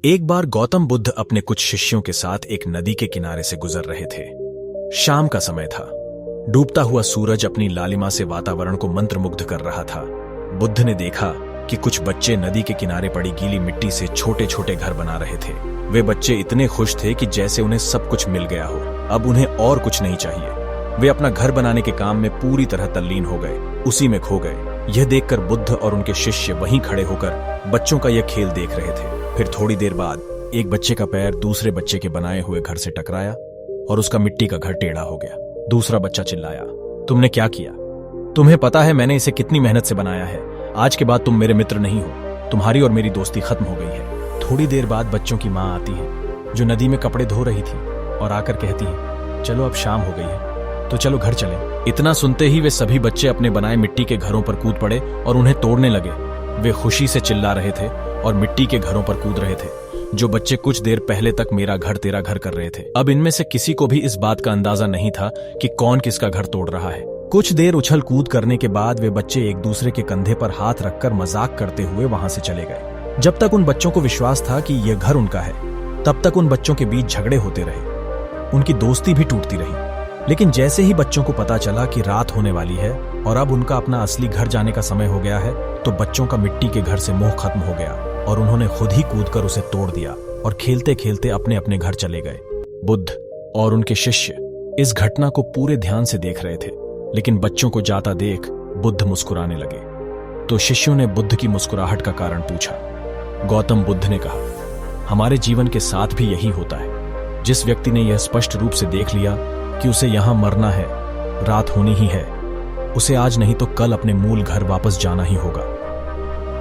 एक बार गौतम बुद्ध अपने कुछ शिष्यों के साथ एक नदी के किनारे से गुजर रहे थे। शाम का समय था। डूबता हुआ सूरज अपनी लालिमा से वातावरण को मंत्रमुग्ध कर रहा था। बुद्ध ने देखा कि कुछ बच्चे नदी के किनारे पड़ी गीली मिट्टी से छोटे छोटे घर बना रहे थे। वे बच्चे इतने खुश थे कि जैसे उन्हें सब कुछ मिल गया हो, अब उन्हें और कुछ नहीं चाहिए। वे अपना घर बनाने के काम में पूरी तरह तल्लीन हो गए, उसी में खो गए। यह देखकर बुद्ध और उनके शिष्य वहीं खड़े होकर बच्चों का यह खेल देख रहे थे। फिर थोड़ी देर बाद एक बच्चे का पैर दूसरे बच्चे के बनाए हुए घर से टकराया और उसका मिट्टी का घर टेढ़ा हो गया। दूसरा बच्चा चिल्लाया, तुमने क्या किया? तुम्हें पता है मैंने इसे कितनी मेहनत से बनाया है। आज के बाद तुम मेरे मित्र नहीं हो। तुम्हारी और मेरी दोस्ती खत्म हो गई है। थोड़ी देर बाद बच्चों की माँ आती है, जो नदी में कपड़े धो रही थी, और आकर कहती है, चलो अब शाम हो गई है, तो चलो घर चलें। इतना सुनते ही वे सभी बच्चे अपने बनाए मिट्टी के घरों पर कूद पड़े और उन्हें तोड़ने लगे। वे खुशी से चिल्ला रहे थे और मिट्टी के घरों पर कूद रहे थे, जो बच्चे कुछ देर पहले तक मेरा घर तेरा घर कर रहे थे। अब इनमें से किसी को भी इस बात का अंदाजा नहीं था कि कौन किसका घर तोड़ रहा है। कुछ देर उछल कूद करने के बाद वे बच्चे एक दूसरे के कंधे पर हाथ रखकर मजाक करते हुए वहां से चले गए। जब तक उन बच्चों को विश्वास था कि यह घर उनका है, तब तक उन बच्चों के बीच झगड़े होते रहे। उनकी दोस्ती भी टूटती रही। लेकिन जैसे ही बच्चों को पता चला कि रात होने वाली है और अब उनका अपना असली घर जाने का समय हो गया है, तो बच्चों का मिट्टी के घर से मोह खत्म हो गया और उन्होंने खुद ही कूदकर उसे तोड़ दिया और खेलते खेलते अपने अपने घर चले गए। बुद्ध और उनके शिष्य इस घटना को पूरे ध्यान से देख रहे थे, लेकिन बच्चों को जाता देख बुद्ध मुस्कुराने लगे। तो शिष्यों ने बुद्ध की मुस्कुराहट का कारण पूछा। गौतम बुद्ध ने कहा, हमारे जीवन के साथ भी यही होता है। जिस व्यक्ति ने यह स्पष्ट रूप से देख लिया कि उसे यहां मरना है, रात होनी ही है, उसे आज नहीं तो कल अपने मूल घर वापस जाना ही होगा।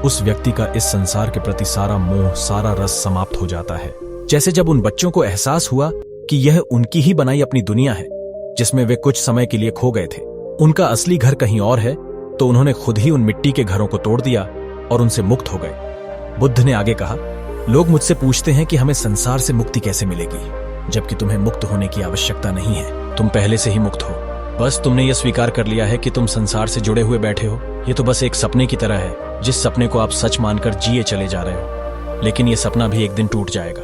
उस व्यक्ति का इस संसार के प्रति सारा मोह, सारा रस समाप्त हो जाता है। जैसे जब उन बच्चों को एहसास हुआ कि यह उनकी ही बनाई अपनी दुनिया है, जिसमें वे कुछ समय के लिए खो गए थे। उनका असली घर कहीं और है, तो उन्होंने खुद ही उन मिट्टी के घरों को तोड़ दिया और उनसे मुक्त हो गए। बुद्ध ने आगे कहा, लोग मुझसे पूछते हैं कि हमें संसार से मुक्ति कैसे मिलेगी, जबकि तुम्हें मुक्त होने की आवश्यकता नहीं है। तुम पहले से ही मुक्त हो। बस तुमने यह स्वीकार कर लिया है कि तुम संसार से जुड़े हुए बैठे हो। ये तो बस एक सपने की तरह है, जिस सपने को आप सच मानकर जिए चले जा रहे हो। लेकिन यह सपना भी एक दिन टूट जाएगा,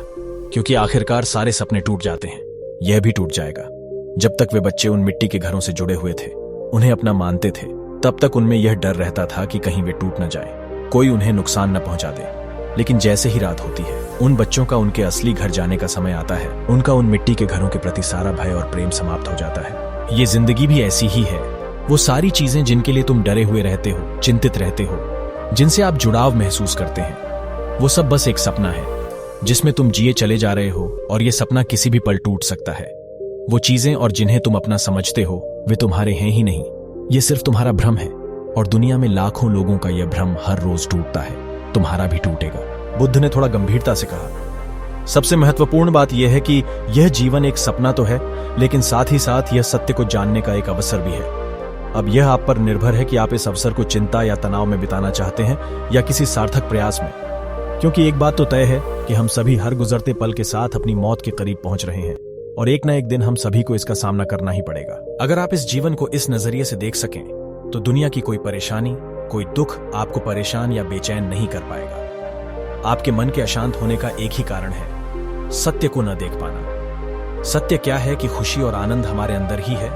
क्योंकि आखिरकार सारे सपने टूट जाते हैं। यह भी टूट जाएगा। जब तक वे बच्चे उन मिट्टी के घरों से जुड़े हुए थे, उन्हें अपना मानते थे, तब तक उनमें यह डर रहता था कि कहीं वे टूट न जाए, कोई उन्हें नुकसान न पहुंचा दे। लेकिन जैसे ही रात होती है, उन बच्चों का उनके असली घर जाने का समय आता है। उनका उन मिट्टी के घरों के प्रति सारा भय और प्रेम समाप्त हो जाता है। ये जिंदगी भी ऐसी ही है। वो सारी चीजें जिनके लिए तुम डरे हुए रहते हो, चिंतित रहते हो, जिनसे आप जुड़ाव महसूस करते हैं, वो सब बस एक सपना है जिसमें तुम जिए चले जा रहे हो, और ये सपना किसी भी पल टूट सकता है। वो चीजें और जिन्हें तुम अपना समझते हो, वे तुम्हारे हैं ही नहीं। ये सिर्फ तुम्हारा भ्रम है, और दुनिया में लाखों लोगों का यह भ्रम हर रोज टूटता है। तुम्हारा भी टूटेगा। बुद्ध ने थोड़ा गंभीरता से कहा, सबसे महत्वपूर्ण बात यह है कि यह जीवन एक सपना तो है, लेकिन साथ ही साथ यह सत्य को जानने का एक अवसर भी है। अब यह आप पर निर्भर है कि आप इस अवसर को चिंता या तनाव में बिताना चाहते हैं या किसी सार्थक प्रयास में। क्योंकि एक बात तो तय है कि हम सभी हर गुजरते पल के साथ अपनी मौत के करीब पहुंच रहे हैं, और एक न एक दिन हम सभी को इसका सामना करना ही पड़ेगा। अगर आप इस जीवन को इस नजरिए से देख सकें, तो दुनिया की कोई परेशानी, कोई दुख आपको परेशान या बेचैन नहीं कर पाएगा। आपके मन के अशांत होने का एक ही कारण है, सत्य को न देख पाना। सत्य क्या है कि खुशी और आनंद हमारे अंदर ही है,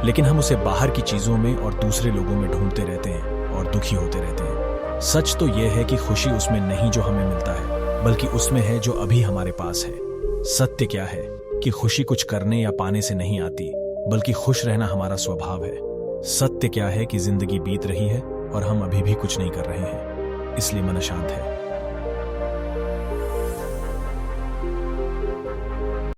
लेकिन हम उसे बाहर की चीजों में और दूसरे लोगों में ढूंढते रहते हैं और दुखी होते रहते हैं। सच तो यह है कि खुशी उसमें नहीं जो हमें मिलता है, बल्कि उसमें है जो अभी हमारे पास है। सत्य क्या है कि खुशी कुछ करने या पाने से नहीं आती, बल्कि खुश रहना हमारा स्वभाव है। सत्य क्या है कि जिंदगी बीत रही है और हम अभी भी कुछ नहीं कर रहे हैं, इसलिए मन अशांत है।